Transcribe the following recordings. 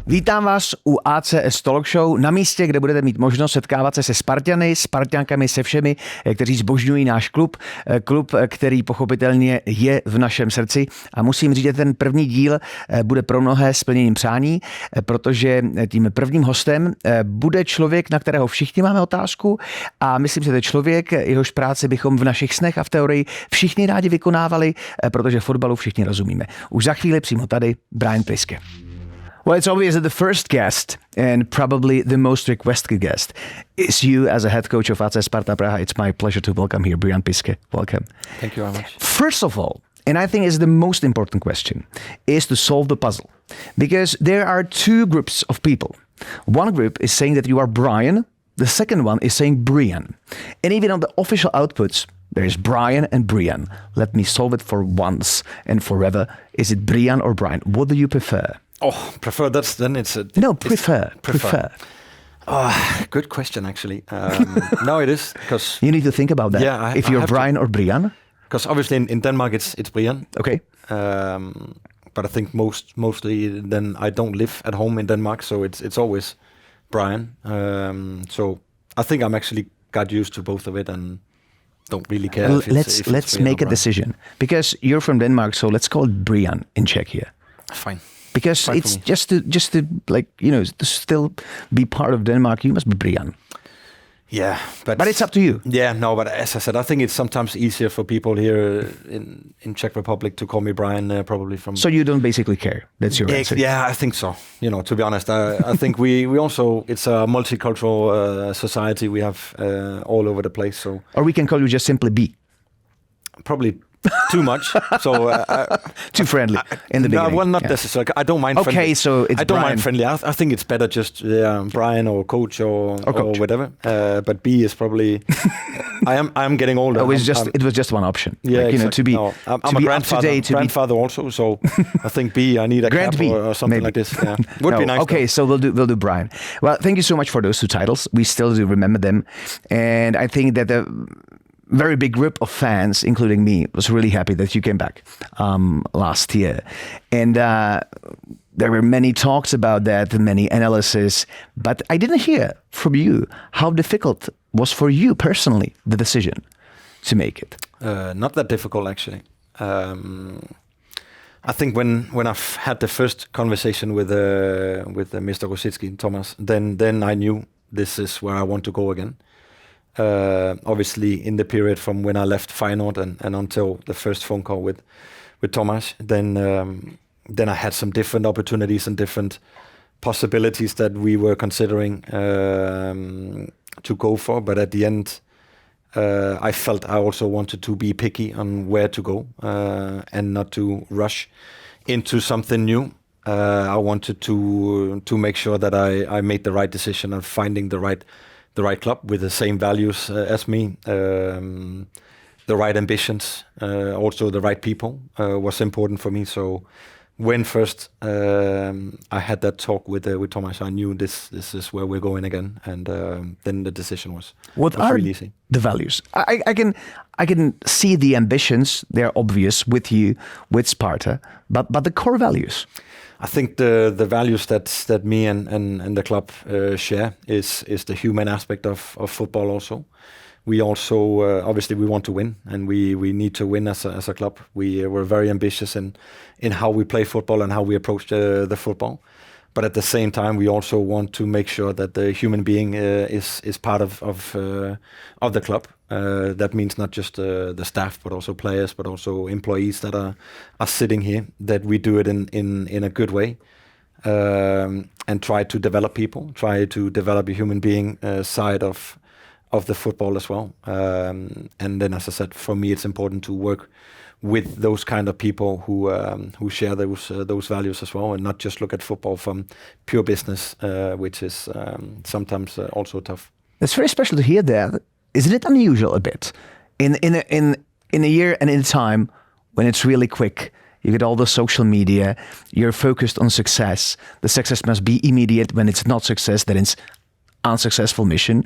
Vítám vás u ACS Talk Show na místě, kde budete mít možnost setkávat se Sparťany, Sparťankami, se všemi, kteří zbožňují náš klub. Klub, který pochopitelně je v našem srdci. A musím říct, že ten první díl bude pro mnohé splněním přání, protože tím prvním hostem bude člověk, na kterého všichni máme otázku a myslím, že to je člověk, jehož práci bychom v našich snech a v teorii všichni rádi vykonávali, protože fotbalu všichni rozumíme. Už za chvíli přímo tady Brian Priske. Well, it's obvious that the first guest, and probably the most requested guest, is you as a head coach of ACS Sparta Praha. It's my pleasure to welcome here, Brian Priske. Welcome. Thank you very much. First of all, and I think is the most important question, is to solve the puzzle. Because there are two groups of people. One group is saying that you are Brian. The second one is saying Brian. And even on the official outputs, there is Brian and Brian. Let me solve it for once and forever. Is it Brian or Brian? What do you prefer? Oh, prefer. Prefer. Oh, good question, actually. No, it is because you need to think about that. Yeah, if you're Brian or Brian, because obviously in Denmark it's Brian. Okay. But I think mostly then I don't live at home in Denmark, so it's always Brian. So I think I'm actually got used to both of it and don't really care. Let's make a decision because you're from Denmark, so let's call it Brian in Czech here. Fine. Because Fine it's just to like, you know, to still be part of Denmark, you must be Brian. Yeah, but it's up to you. Yeah, no, but as I said, I think it's sometimes easier for people here in Czech Republic to call me Brian, probably from. So you don't basically care. That's your answer. Yeah, I think so. You know, to be honest, I think we also, it's a multicultural society. We have all over the place. So. Or we can call you just simply B. Probably. Too much, so too friendly in the beginning. No, well, not necessarily. I don't mind. Okay, friendly. So it's I don't Brian. mind friendly. I think it's better just Brian or coach or whatever. But B is probably. I am getting older. It was just one option. Yeah, like, exactly. To be. No, I'm to a be grandfather. Up to date, grandfather also. So I think B. I need a Grand cap B, or something maybe. like this. Yeah, would be nice. Okay, so we'll do Brian. Well, thank you so much for those two titles. We still do remember them, and I think that the very big group of fans, including me, was really happy that you came back last year. And there were many talks about that, many analysis, but I didn't hear from you how difficult was for you personally the decision to make it. Not that difficult, actually. I think when I've had the first conversation with Mr. Rosicki, Thomas, then I knew this is where I want to go again. Obviously, in the period from when I left Feyenoord and until the first phone call with Thomas, then I had some different opportunities and different possibilities that we were considering to go for. But at the end, I felt I also wanted to be picky on where to go and not to rush into something new. I wanted to make sure that I made the right decision of finding the right club with the same values as me, the right ambitions, also the right people was important for me. So when first I had that talk with Thomas, I knew this is where we're going again, and then the decision was really easy. The values? I can see the ambitions; they're obvious with you, with Sparta, but the core values. I think the values that me and the club share is the human aspect of football also. We also obviously we want to win, and we need to win as a club. We're very ambitious in how we play football and how we approach the football. But at the same time, we also want to make sure that the human being is part of the club. That means not just the staff, but also players, but also employees that are sitting here. That we do it in a good way, and try to develop people, try to develop a human being side of the football as well. And then, as I said, for me, it's important to work with those kind of people who share those values as well, and not just look at football from pure business, which is sometimes also tough. It's very special to hear that. Isn't it unusual a bit in a year and in a time when it's really quick? You get all the social media. You're focused on success. The success must be immediate. When it's not success, then it's unsuccessful mission.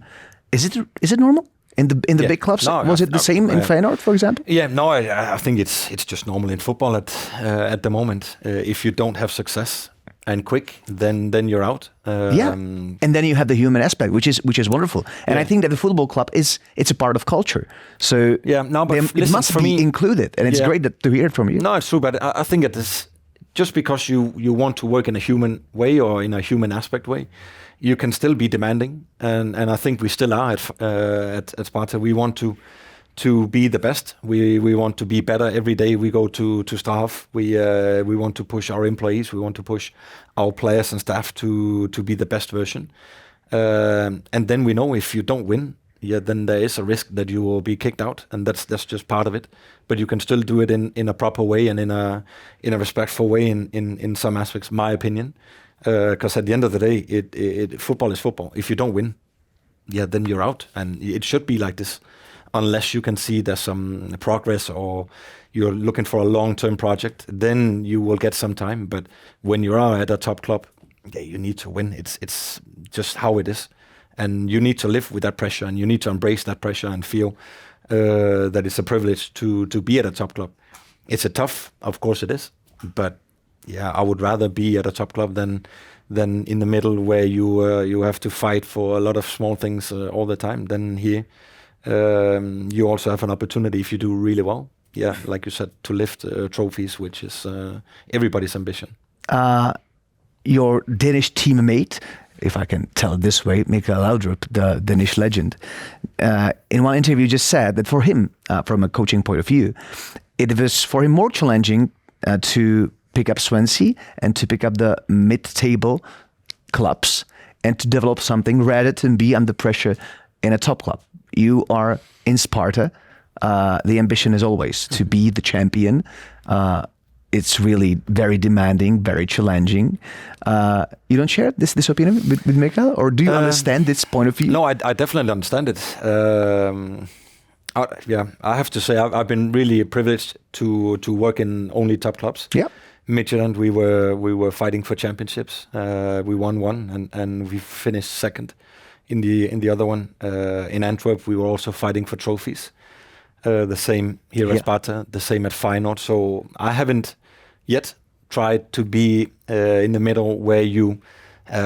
Is it normal? In the big clubs, was it the same in Feyenoord, for example? Yeah, no, I think it's just normal in football at the moment. If you don't have success, and quick, then you're out. And then you have the human aspect, which is wonderful. And I think that the football club it's a part of culture. So it must be included, and it's great to hear it from you. No, it's true, but I think it is just because you want to work in a human way or in a human aspect way, you can still be demanding, and I think we still are at Sparta. We want to be the best. We want to be better every day we go to staff. We want to push our employees. We want to push our players and staff to be the best version. And then we know if you don't win, then there is a risk that you will be kicked out, and that's just part of it. But you can still do it in a proper way and in a respectful way in some aspects, my opinion. Because at the end of the day, football is football. If you don't win, then you're out, and it should be like this. Unless you can see there's some progress or you're looking for a long-term project, then you will get some time. But when you are at a top club, you need to win. It's just how it is. And you need to live with that pressure, and you need to embrace that pressure and feel that it's a privilege to be at a top club. It's a tough, of course it is. But I would rather be at a top club than in the middle where you have to fight for a lot of small things all the time. Then here, you also have an opportunity if you do really well. Yeah, like you said, to lift trophies, which is everybody's ambition. Your Danish teammate, if I can tell it this way, Michael Laudrup, the Danish legend, in one interview just said that for him, from a coaching point of view, it was for him more challenging to pick up Swansea and to pick up the mid-table clubs and to develop something rather than be under pressure in a top club. You are in Sparta. The ambition is always to be the champion. It's really very demanding, very challenging. You don't share this opinion with Mikael, or do you understand this point of view? No, I definitely understand it. I have to say I've been really privileged to work in only top clubs. Yeah. Midtjylland, we were fighting for championships. We won one, and we finished second in the other one. In Antwerp, we were also fighting for trophies. The same here at Sparta, the same at Feyenoord. So I haven't yet tried to be in the middle where you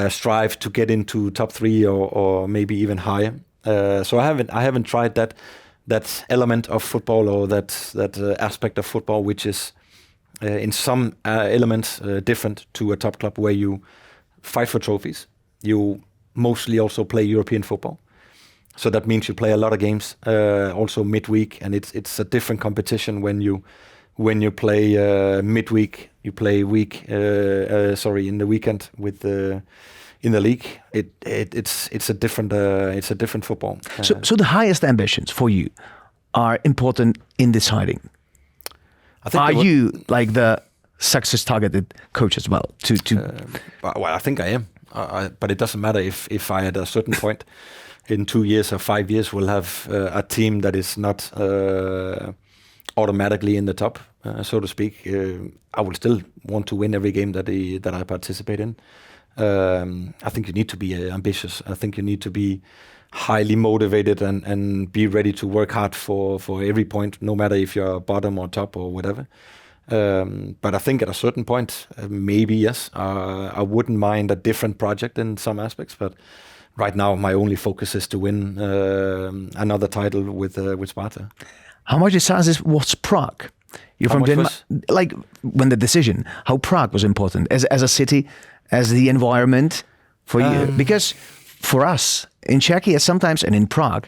strive to get into top three or maybe even higher. So I haven't tried that element of football or that aspect of football, which is in some elements different to a top club where you fight for trophies. You mostly also play European football. So that means you play a lot of games, also midweek, and it's a different competition when you play midweek. You play in the weekend with in the league. It's a different football. So the highest ambitions for you are important in deciding. Are you like the success targeted coach as well? Well, I think I am, but it doesn't matter if I at a certain point. In 2 years or 5 years, we'll have a team that is not automatically in the top, so to speak. I will still want to win every game that I participate in. I think you need to be ambitious. I think you need to be highly motivated and be ready to work hard for every point, no matter if you're bottom or top or whatever. But I think at a certain point, maybe yes, I wouldn't mind a different project in some aspects, but right now, my only focus is to win another title with Sparta. How much decisive was Prague? You're from Denmark. Like when the decision, how Prague was important as a city, as the environment for you? Because for us in Czechia, sometimes and in Prague,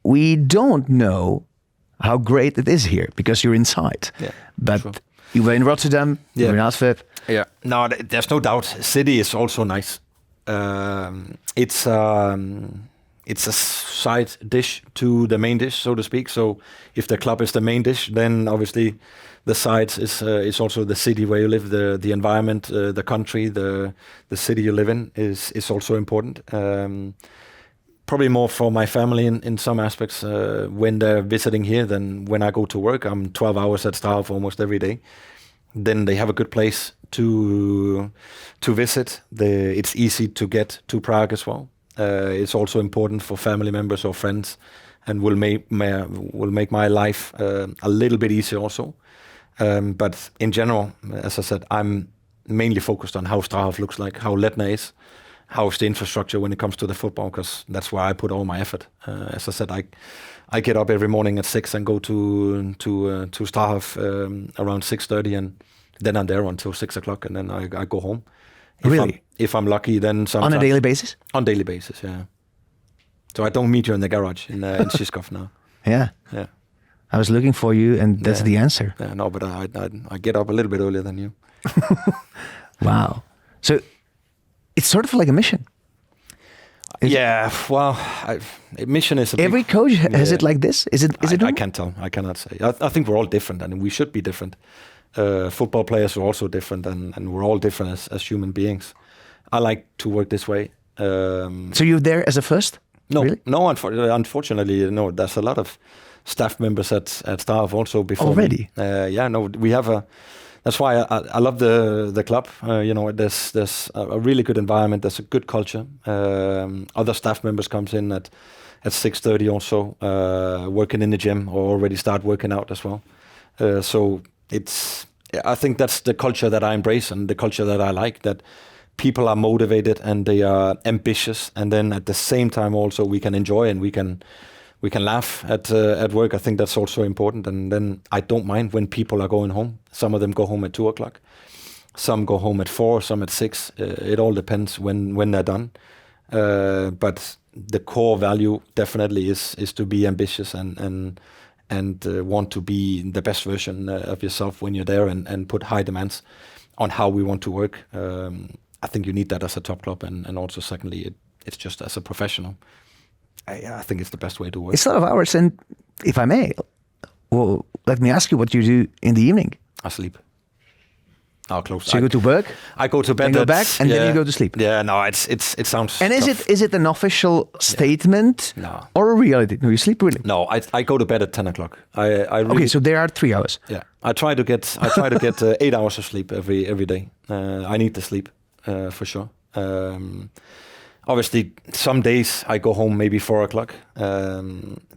we don't know how great it is here because you're inside. Yeah, but sure. You were in Rotterdam, you were in Antwerp. Yeah, no, there's no doubt. City is also nice. It's a side dish to the main dish, so to speak. So if the club is the main dish, then obviously the sides is also the city where you live, the environment, the country, the city you live in is also important. Probably more for my family in some aspects when they're visiting here than when I go to work. I'm 12 hours at staff almost every day. Then they have a good place to visit. It's easy to get to Prague as well. It's also important for family members or friends, and will make my life a little bit easier also. But in general, as I said, I'm mainly focused on how 𝐭𝐻𝐿 looks like, how Letna is, how's the infrastructure when it comes to the football, because that's where I put all my effort. As I said, I get up every morning at 6 and go to 𝐭𝐻𝐿 around 6:30, and then I'm there until 6 o'clock, and then I go home. If I'm lucky, then sometimes. On a daily basis? On daily basis, yeah. So I don't meet you in the garage in Žižkov now. Yeah. Yeah. I was looking for you, and that's the answer. Yeah, no, but I get up a little bit earlier than you. Wow. So it's sort of like a mission. Well, mission is every coach has it like this. Is it? I can't tell. I cannot say. I think we're all different, and we should be different. Football players are also different, and we're all different as human beings. I like to work this way. So you're there as a first? No, really? No. Unfortunately, no. There's a lot of staff members at 𝐻𝐻 also before. Already? Yeah. No, we have a. That's why I love the club. There's a really good environment. There's a good culture. Other staff members comes in at 6:30 also, working in the gym or already start working out as well. So I think that's the culture that I embrace and the culture that I like. That people are motivated and they are ambitious, and then at the same time also we can enjoy and we can laugh at work. I think that's also important. And then I don't mind when people are going home. Some of them go home at 2 o'clock. Some go home at 4, some at 6. It all depends when they're done. But the core value definitely is to be ambitious and want to be the best version of yourself when you're there, and put high demands on how we want to work. I think you need that as a top club, and also secondly, it's just as a professional. I think it's the best way to work. It's a lot of hours, and if I may, well, let me ask you what you do in the evening. I sleep. I'll close. So you go to work. I go to bed. Then go back, and then you go to sleep. Yeah, no, it sounds. And tough. is it an official statement? No. Or a reality? No, you sleep really. No, I go to bed at 10 o'clock. I really, okay, so there are 3 hours. Yeah, I try to get 8 hours of sleep every day. I need the sleep for sure. Obviously, some days I go home maybe 4 o'clock,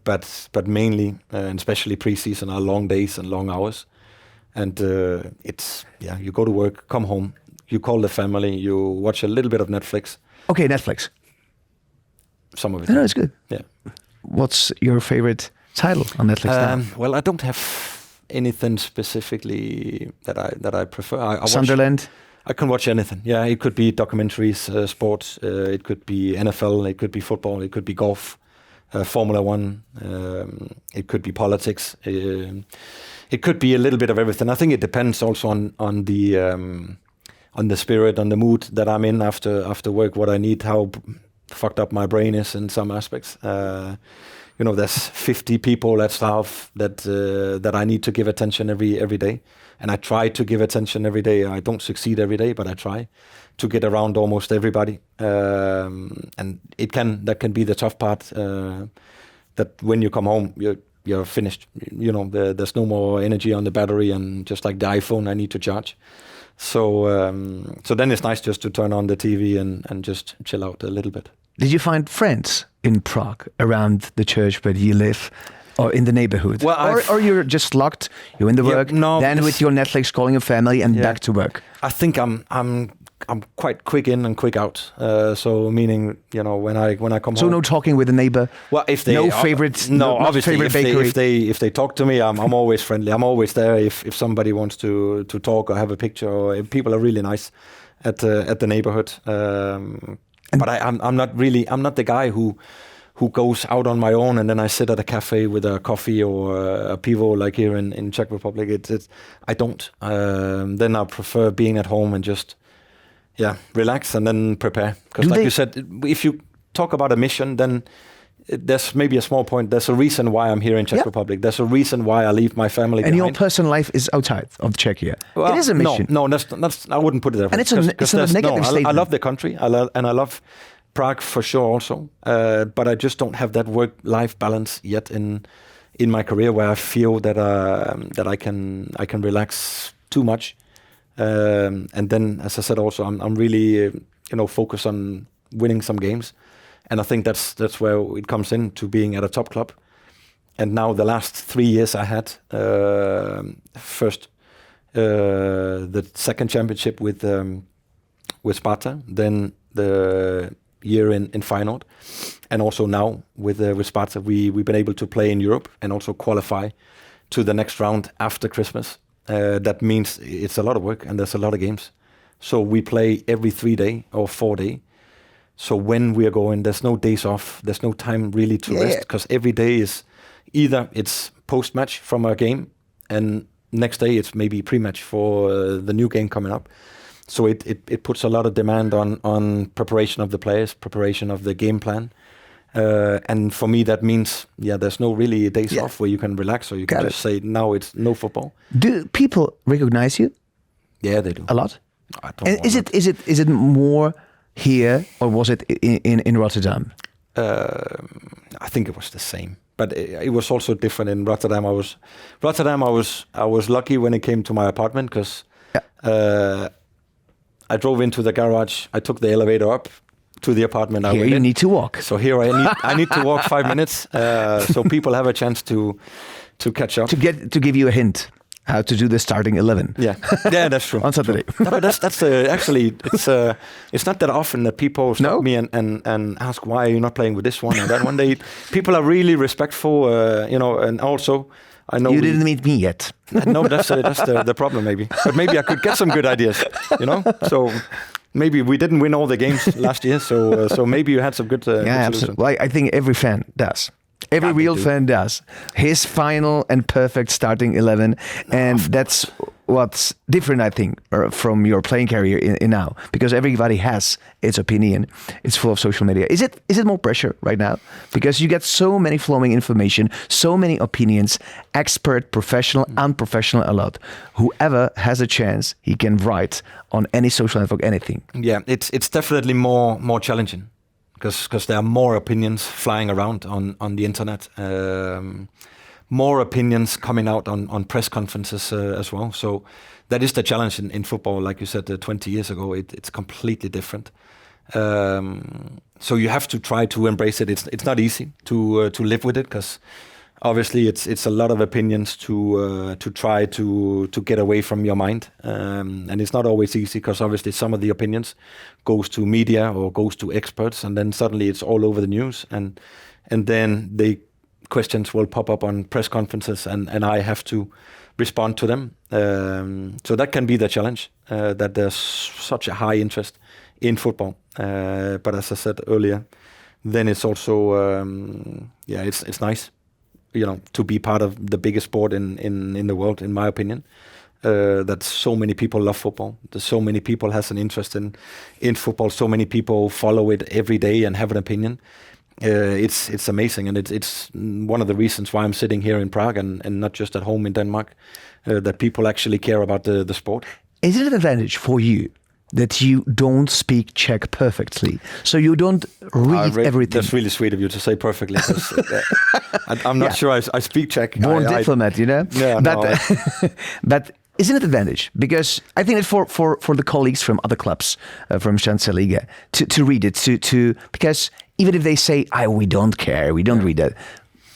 but mainly, and especially pre-season, are long days and long hours. And you go to work, come home, you call the family, you watch a little bit of Netflix. Okay, Netflix. Some of it. No, it's good. Yeah. What's your favorite title on Netflix now? Well, I don't have anything specifically that I prefer. Sunderland? I can watch anything. Yeah, it could be documentaries, sports. It could be NFL. It could be football. It could be golf, Formula One. It could be politics. It could be a little bit of everything. I think it depends also on the spirit, on the mood that I'm in after work. What I need, how fucked up my brain is in some aspects. There's 50 people at staff that I need to give attention every day. And I try to give attention every day. I don't succeed every day, but I try to get around almost everybody. And that can be the tough part. That when you come home, you're finished. There's no more energy on the battery, and just like the iPhone, I need to charge. So then it's nice just to turn on the TV and just chill out a little bit. Did you find friends in Prague around the church where you live? Or in the neighborhood, well, or you're just locked. You're in the work. No, then with your Netflix, calling your family, and back to work. I think I'm quite quick in and quick out. So meaning, when I come home. So no talking with a neighbor. Well, if they obviously favorite bakery. if they talk to me, I'm always friendly. I'm always there if somebody wants to talk or have a picture. Or if people are really nice at the neighborhood. But I'm not the guy who goes out on my own and then I sit at a cafe with a coffee or a pivo like here in Czech Republic. I don't. Then I prefer being at home and just relax and then prepare. Because like you said, if you talk about a mission, then there's maybe a small point. There's a reason why I'm here in Czech Republic. There's a reason why I leave my family behind. And your personal life is outside of Czechia. Well, it is a mission. No, that's I wouldn't put it there. And it's not a negative statement. I love the country. I love Prague for sure also, but I just don't have that work-life balance yet in my career where I feel that I can relax too much, and then as I said also I'm really focused on winning some games, and I think that's where it comes in to being at a top club. And now the last 3 years I had first the second championship with Sparta, then the year in Feyenoord, and also now with Sparta, we've been able to play in Europe and also qualify to the next round after Christmas. That means it's a lot of work and there's a lot of games. So we play every 3 day or 4 day. So when we are going, there's no days off. There's no time really to rest, because every day is either it's post-match from a game, and next day it's maybe pre-match for the new game coming up. So it puts a lot of demand on preparation of the players, preparation of the game plan. And for me, that means, there's no really days off where you can relax, or you can just say, now it's no football. Do people recognize you? Yeah, they do. A lot? I don't and is it more here, or was it in Rotterdam? I think it was the same, but it was also different in Rotterdam. I was lucky when it came to my apartment, because I drove into the garage. I took the elevator up to the apartment. Here you need to walk. So here I need to walk 5 minutes, so people have a chance to catch up. To give you a hint how to do the starting 11. Yeah, that's true. On Saturday. No, but that's actually it's not that often that people stop me and ask, why are you not playing with this one or that one. People are really respectful, and also I know you didn't meet me yet. No, that's the problem maybe. But maybe I could get some good ideas, So maybe we didn't win all the games last year, so maybe you had some good. Good absolutely. Well, I think every fan does. Every real fan does. His final and perfect starting 11, and that's what's different, I think, from your playing career in now, because everybody has its opinion. It's full of social media. Is it more pressure right now? Because you get so many flowing information, so many opinions, expert, professional, unprofessional, a lot. Whoever has a chance, he can write on any social network, anything. Yeah, it's definitely more challenging. Because there are more opinions flying around on the internet, more opinions coming out on press conferences as well. So that is the challenge in football. Like you said, 20 years ago, it's completely different. So you have to try to embrace it. It's not easy to live with it, because obviously it's a lot of opinions to try to get away from your mind, and it's not always easy, because obviously some of the opinions goes to media or goes to experts, and then suddenly it's all over the news, and then the questions will pop up on press conferences, and I have to respond to them. So that can be the challenge, that there's such a high interest in football, but as I said earlier, then it's also it's nice, to be part of the biggest sport in the world, in my opinion. That so many people love football. There's so many people has an interest in football. So many people follow it every day and have an opinion. It's amazing, and it's one of the reasons why I'm sitting here in Prague and not just at home in Denmark. That people actually care about the sport. Is it an advantage for you that you don't speak Czech perfectly, so you don't read everything? That's really sweet of you to say perfectly. I'm not sure I speak Czech. Born diplomat, Yeah, but isn't it an advantage? Because I think that for the colleagues from other clubs, from Chancelliga, to read it, because even if they say, we don't care, we don't read that,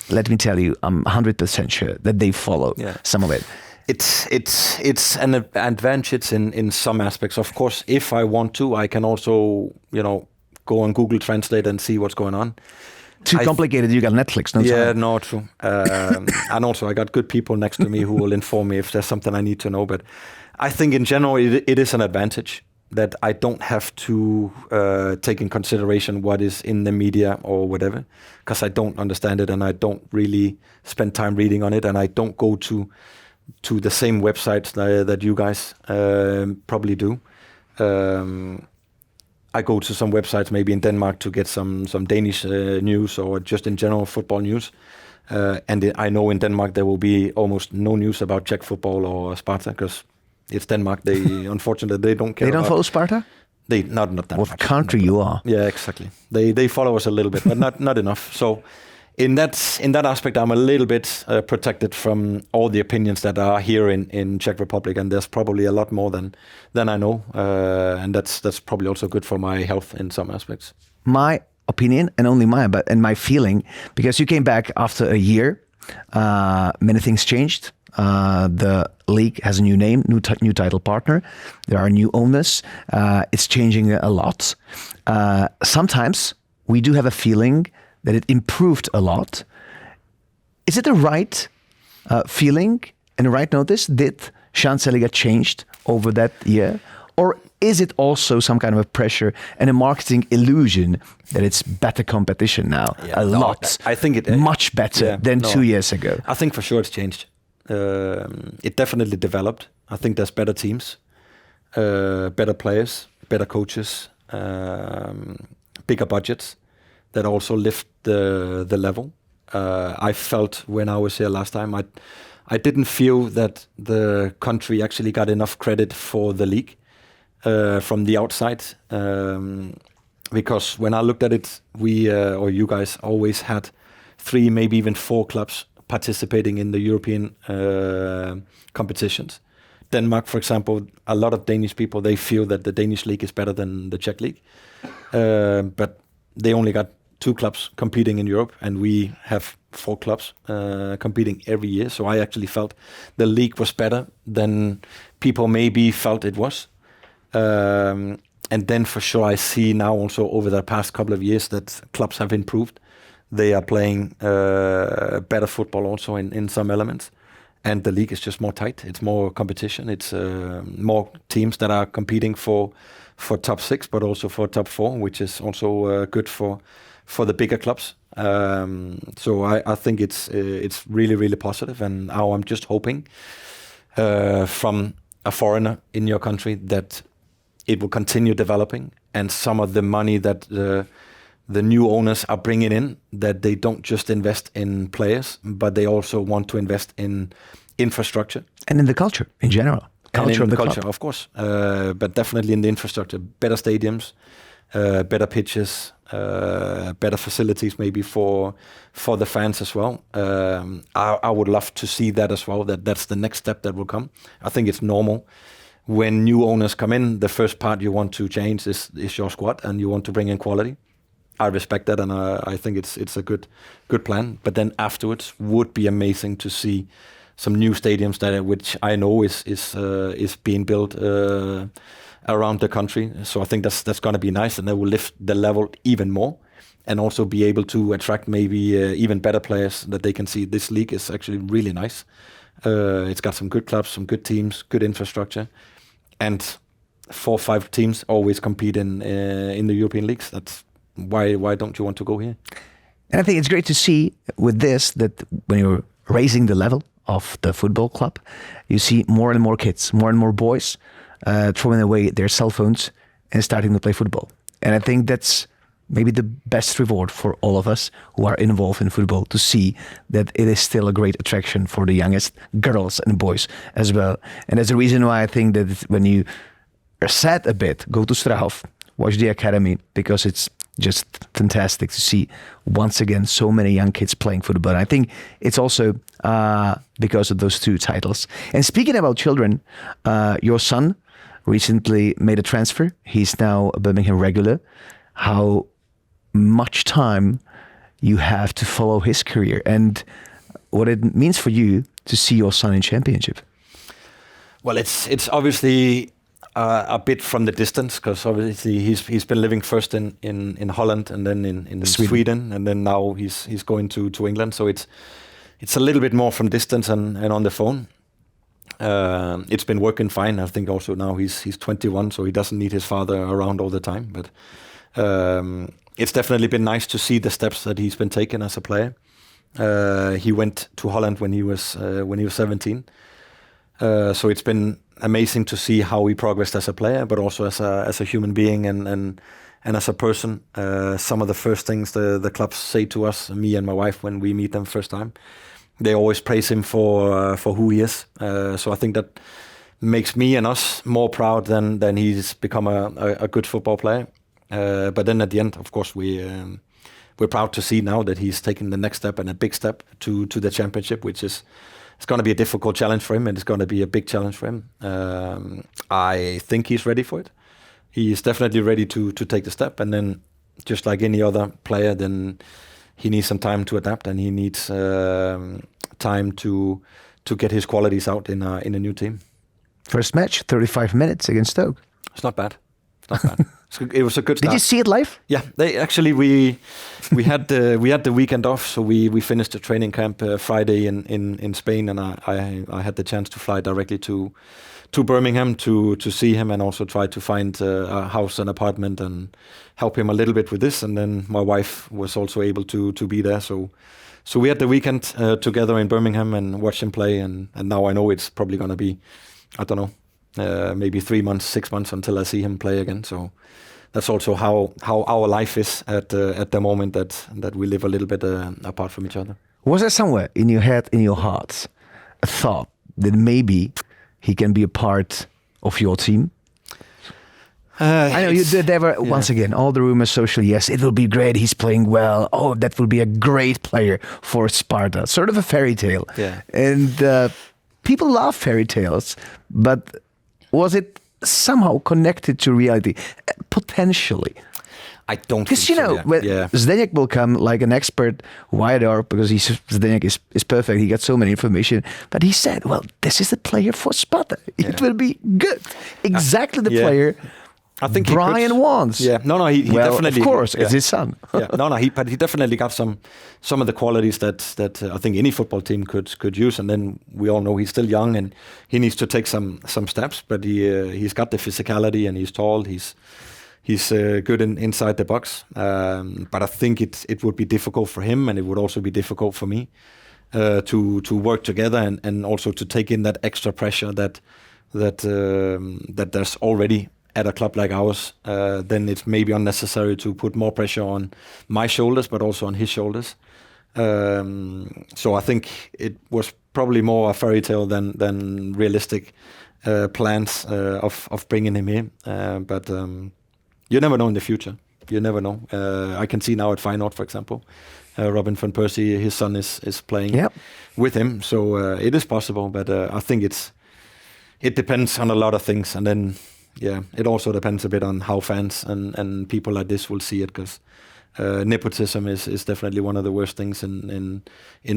let me tell you, I'm 100% sure that they follow some of it. It's an advantage in some aspects. Of course, if I want to, I can also, go on Google Translate and see what's going on. Too complicated, you got Netflix, no time. Yeah, no, true. And also I got good people next to me who will inform me if there's something I need to know. But I think in general, it is an advantage that I don't have to take in consideration what is in the media or whatever, because I don't understand it and I don't really spend time reading on it, and I don't go to the same websites that you guys probably do. I go to some websites maybe in Denmark to get some Danish news, or just in general football news. And I know in Denmark there will be almost no news about Czech football or Sparta, because it's Denmark. They unfortunately they don't care. They don't follow Sparta? They not that what much. Country you are? Yeah, exactly. They follow us a little bit, but not enough. So in that aspect, I'm a little bit protected from all the opinions that are here in Czech Republic, and there's probably a lot more than I know, and that's probably also good for my health in some aspects. My opinion, and only mine, and my feeling, because you came back after a year, many things changed. The league has a new name, new title partner. There are new owners. It's changing a lot. Sometimes we do have a feeling that it improved a lot. Is it the right feeling and the right notice? Did Sparta changed over that year? Or is it also some kind of a pressure and a marketing illusion that it's better competition now? Lot. I think it much better than 2 years ago. I think for sure it's changed. It definitely developed. I think there's better teams, better players, better coaches, bigger budgets that also lift the level. I felt when I was here last time, I didn't feel that the country actually got enough credit for the league from the outside. Because when I looked at it, we or you guys always had 3, maybe even 4 clubs participating in the European competitions. Denmark, for example, a lot of Danish people, they feel that the Danish league is better than the Czech league. But they only got 2 clubs competing in Europe, and we have 4 clubs competing every year. So I actually felt the league was better than people maybe felt it was. And then for sure I see now also over the past couple of years that clubs have improved. They are playing better football also in some elements. And the league is just more tight. It's more competition. It's more teams that are competing for top 6, but also for top 4, which is also good for the bigger clubs. So I think it's really, really positive. And now I'm just hoping from a foreigner in your country that it will continue developing, and some of the money that the new owners are bringing in, that they don't just invest in players, but they also want to invest in infrastructure. And in the culture in general. Culture of the culture, club. of course. But definitely in the infrastructure. Better stadiums, better pitches, better facilities maybe for the fans as well. I would love to see that as well, that's the next step that will come. I think it's normal. When new owners come in, the first part you want to change is your squad, and you want to bring in quality. I respect that, and I think it's a good plan. But then afterwards, would be amazing to see some new stadiums which I know is being built around the country. So I think that's going to be nice, and that will lift the level even more, and also be able to attract maybe even better players, that they can see this league is actually really nice. It's got some good clubs, some good teams, good infrastructure, and 4 or 5 teams always compete in the European leagues. That's why don't you want to go here? And I think it's great to see with this that when you're raising the level of the football club, you see more and more kids, more and more boys throwing away their cell phones and starting to play football. And I think that's maybe the best reward for all of us who are involved in football, to see that it is still a great attraction for the youngest girls and boys as well. And that's the reason why I think that when you are sad a bit, go to Strahov, watch the academy, because it's just fantastic to see once again so many young kids playing football. And I think it's also because of those 2 titles. And speaking about children, your son recently made a transfer. He's now a Birmingham regular. How much time you have to follow his career, and what it means for you to see your son in championship? Well, it's obviously a bit from the distance, because obviously he's been living first in Holland, and then in Sweden, and then now he's going to England. So it's a little bit more from distance and on the phone. It's been working fine. I think also now he's 21, so he doesn't need his father around all the time. But it's definitely been nice to see the steps that he's been taking as a player. He went to Holland when he was 17. So it's been amazing to see how he progressed as a player, but also as a human being and as a person. Some of the first things the clubs say to us, me and my wife, when we meet them first time, they always praise him for who he is. So I think that makes me and us more proud than he's become a good football player. But then at the end, of course, we're proud to see now that he's taken the next step, and a big step to the championship, which is, it's going to be a difficult challenge for him, and it's going to be a big challenge for him. I think he's ready for it. He is definitely ready to take the step, and then just like any other player, then he needs some time to adapt, and he needs time to get his qualities out in a new team. First match, 35 minutes against Stoke. It's not bad. It was a good start. Did you see it live? Yeah, we had the weekend off, so we finished the training camp Friday in Spain, and I had the chance to fly directly to Birmingham to see him, and also try to find a house and apartment and help him a little bit with this. And then my wife was also able to be there, so we had the weekend together in Birmingham and watched him play. And now I know it's probably going to be, I don't know, maybe 3 months, 6 months until I see him play again. So that's also how our life is at the moment, that we live a little bit apart from each other. Was there somewhere in your head, in your heart, a thought that maybe he can be a part of your team? I know there were, once again, all the rumors socially, yes, it will be great, he's playing well, oh, that will be a great player for Sparta. Sort of a fairy tale. Yeah. And people love fairy tales, but was it somehow connected to reality? Potentially. I don't because think Zdeněk will come like an expert wider, because Zdeněk is perfect. He got so many information, but he said, "Well, this is the player for Sparta. It will be good, exactly the player." I think Brian wants. Yeah, no, he definitely. Of course, it's his son. But he definitely got some of the qualities that I think any football team could use. And then we all know he's still young and he needs to take some steps. But he's got the physicality, and he's tall. He's good inside the box. But I think it would be difficult for him, and it would also be difficult for me to work together, and also to take in that extra pressure that there's already at a club like ours. Then it's maybe unnecessary to put more pressure on my shoulders, but also on his shoulders. So I think it was probably more a fairy tale than realistic plans of bringing him here. But you never know in the future. You never know. I can see now at Feyenoord, for example, Robin van Persie, his son is playing with him. So it is possible, but I think it depends on a lot of things. And then, it also depends a bit on how fans and people like this will see it, because nepotism is definitely one of the worst things in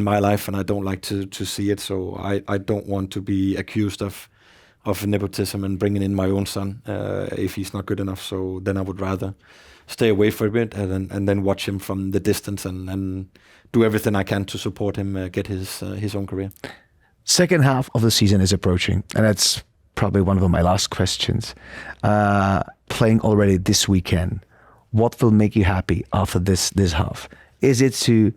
my life, and I don't like to see it. So I don't want to be accused of nepotism and bringing in my own son if he's not good enough. So then I would rather stay away for a bit and then watch him from the distance and do everything I can to support him get his own career. Second half of the season is approaching, and that's probably one of my last questions. Playing already this weekend, what will make you happy after this half? Is it to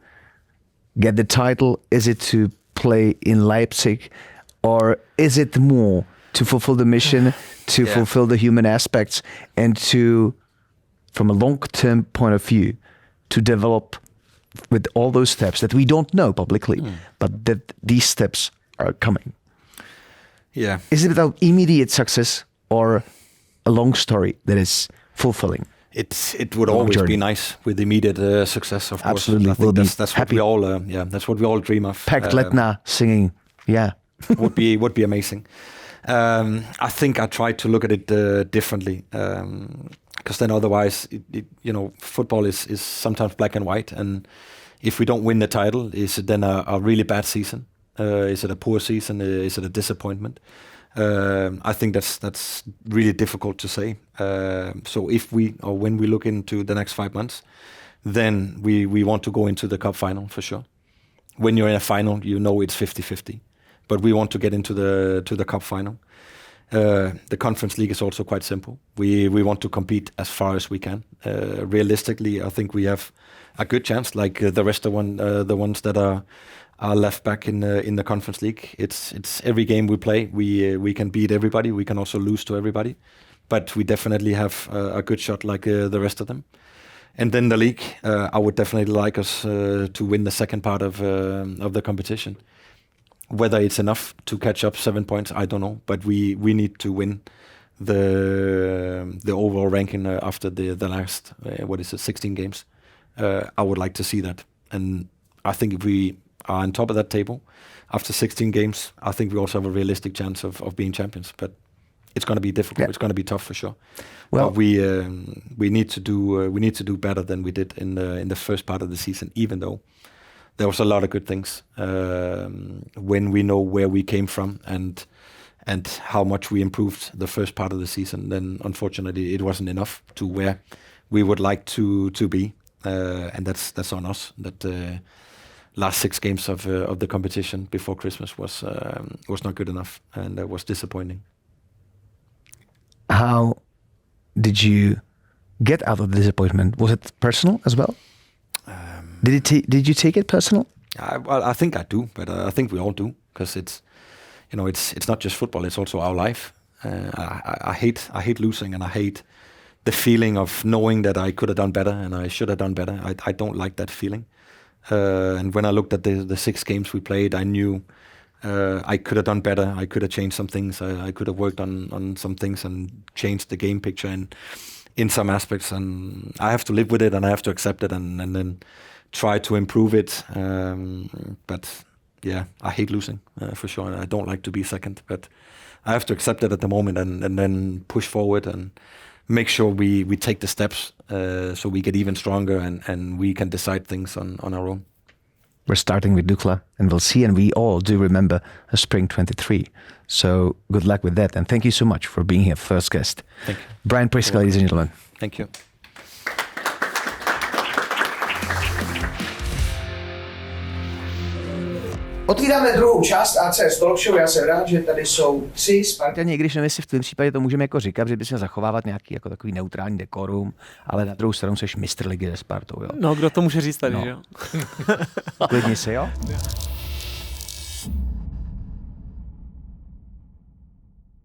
get the title? Is it to play in Leipzig? Or is it more to fulfill the mission, to fulfill the human aspects, and to, from a long-term point of view, to develop with all those steps that we don't know publicly, but that these steps are coming? Yeah. Is it about immediate success or a long story that is fulfilling? It would always be nice with immediate success, of course. Absolutely. I think that's what we all that's what we all dream of. Packed Letna singing, would be amazing. I think I try to look at it differently, because then otherwise, football is sometimes black and white, and if we don't win the title, is it then a really bad season? Is it a poor season? Is it a disappointment? I think that's really difficult to say. So if when we look into the next 5 months, then we want to go into the cup final for sure. When you're in a final, it's 50-50. But we want to get into the cup final. The Conference League is also quite simple. We want to compete as far as we can. Realistically, I think we have a good chance, like the rest of the ones that are left back in the Conference League. It's every game we play, we can beat everybody. We can also lose to everybody, but we definitely have a good shot like the rest of them. And then the league, I would definitely like us to win the second part of the competition. Whether it's enough to catch up 7 points, I don't know. But we need to win the overall ranking after the last 16 games. I would like to see that, and I think if we are on top of that table after 16 games, I think we also have a realistic chance of being champions. But it's going to be difficult. Yeah. It's going to be tough for sure. Well, we need to do better than we did in the first part of the season, even though there was a lot of good things when we know where we came from and how much we improved the first part of the season. Then unfortunately it wasn't enough to where we would like to be, and that's on us. That last 6 games of the competition before Christmas was not good enough, and that was disappointing. How did you get out of the disappointment? Was it personal as well? Did you take it personal? I think I do, but I think we all do, because it's not just football; it's also our life. I hate losing, and I hate the feeling of knowing that I could have done better and I should have done better. I don't like that feeling. And when I looked at the 6 games we played, I knew I could have done better. I could have changed some things. I could have worked on some things and changed the game picture in some aspects. And I have to live with it, and I have to accept it, and then try to improve it. But yeah, I hate losing for sure. I don't like to be second, but I have to accept it at the moment, and then push forward and make sure we take the steps so we get even stronger and we can decide things on our own. We're starting with Dukla, and we'll see, and we all do remember a spring 23. So good luck with that, and thank you so much for being here, first guest. Thank you. Brian Priske, ladies and gentlemen. Thank you. Otvíráme druhou část ACS Talk Show. Já jsem rád, že tady jsou 3 Sparťani, i když nevím, jestli v tvém případě to můžeme jako říkat, že bys měl zachovávat nějaký jako takový neutrální dekorum, ale na druhou stranu seš mistr ligy se Spartou, jo? No, kdo to může říct tady, že jo? Klidni se, jo?